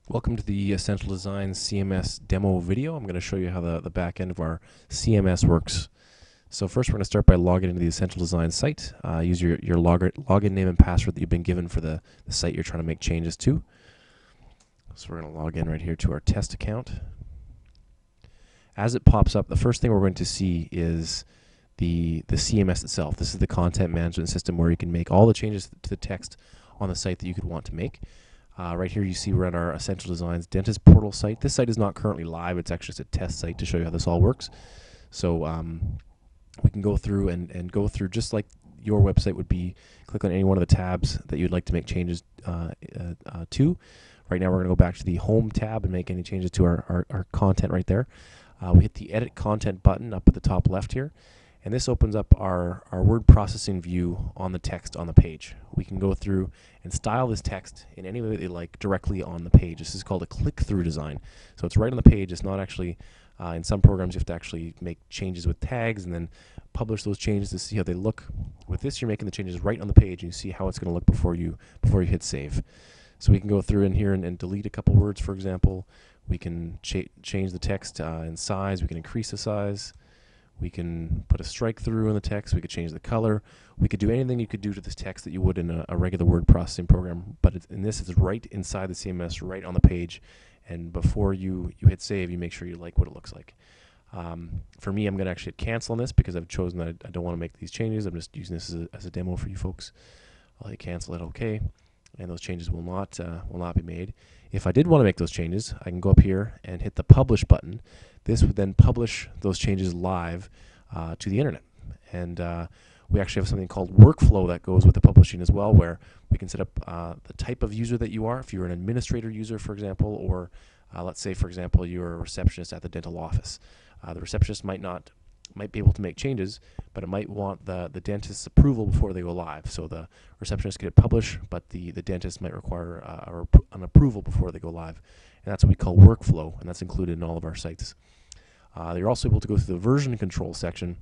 Welcome to the Essential Design CMS demo video. I'm going to show you how the back end of our CMS works. So first we're going to start by logging into the Essential Design site. Use your login name and password that you've been given for the site you're trying to make changes to. So we're going to log in right here to our test account. As it pops up, the first thing we're going to see is the CMS itself. This is the content management system where you can make all the changes to the text on the site that you could want to make. Right here you see we're at our Essential Designs Dentist Portal site. This site is not currently live. It's actually just a test site to show you how this all works. So we can go through and go through just like your website would be. Click on any one of the tabs that you'd like to make changes to. Right now we're going to go back to the Home tab and make any changes to our content right there. We hit the Edit Content button up at the top left here. And this opens up our word processing view on the text on the page. We can go through and style this text in any way that you like directly on the page. This is called a click-through design. So it's right on the page. It's not actually, in some programs you have to actually make changes with tags and then publish those changes to see how they look. With this you're making the changes right on the page and you see how it's going to look before you hit save. So we can go through in here and delete a couple words, for example. We can change the text in size. We can increase the size. We can put a strike through in the text. We could change the color. We could do anything you could do to this text that you would in a regular word processing program. But in this, it's right inside the CMS, right on the page. And before you hit save, you make sure you like what it looks like. For me, I'm going to actually hit cancel on this because I've chosen that I don't want to make these changes. I'm just using this as a demo for you folks. I'll hit cancel, hit OK, and those changes will not be made. If I did want to make those changes, I can go up here and hit the publish button. This would then publish those changes live to the internet. And we actually have something called workflow that goes with the publishing as well, where we can set up the type of user that you are. If you're an administrator user, for example, or let's say, for example, you're a receptionist at the dental office. The receptionist might be able to make changes, but it might want the dentist's approval before they go live. So the receptionist can hit publish, but the dentist might require an approval before they go live. And that's what we call workflow, and that's included in all of our sites. You're also able to go through the version control section.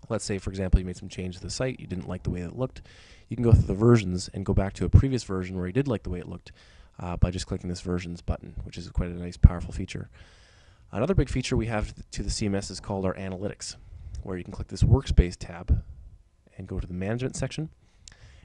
Let's say, for example, you made some change to the site, you didn't like the way it looked. You can go through the versions and go back to a previous version where you did like the way it looked by just clicking this versions button, which is quite a nice, powerful feature. Another big feature we have to the CMS is called our analytics, where you can click this workspace tab and go to the management section,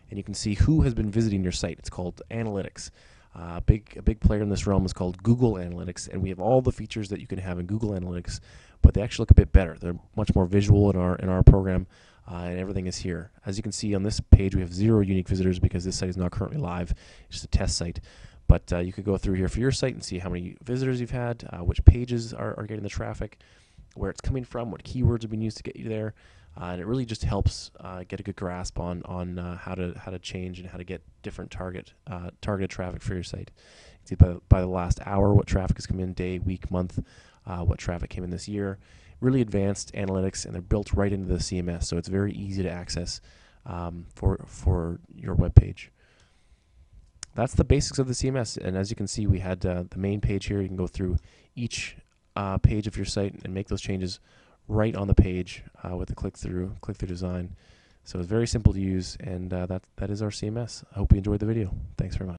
and you can see who has been visiting your site. It's called analytics. A big player in this realm is called Google Analytics, and we have all the features that you can have in Google Analytics, but they actually look a bit better. They're much more visual in our program, and everything is here. As you can see on this page, we have 0 unique visitors because this site is not currently live. It's just a test site. But you could go through here for your site and see how many visitors you've had, which pages are getting the traffic, where it's coming from, what keywords have been used to get you there, and it really just helps get a good grasp on how to change and how to get different targeted traffic for your site. You can see by the last hour what traffic has come in, day, week, month, what traffic came in this year. Really advanced analytics, and they're built right into the CMS, so it's very easy to access for your web page. That's the basics of the CMS, and as you can see, we had the main page here. You can go through each page of your site and make those changes right on the page with the click-through design. So it's very simple to use, and that is our CMS. I hope you enjoyed the video. Thanks very much.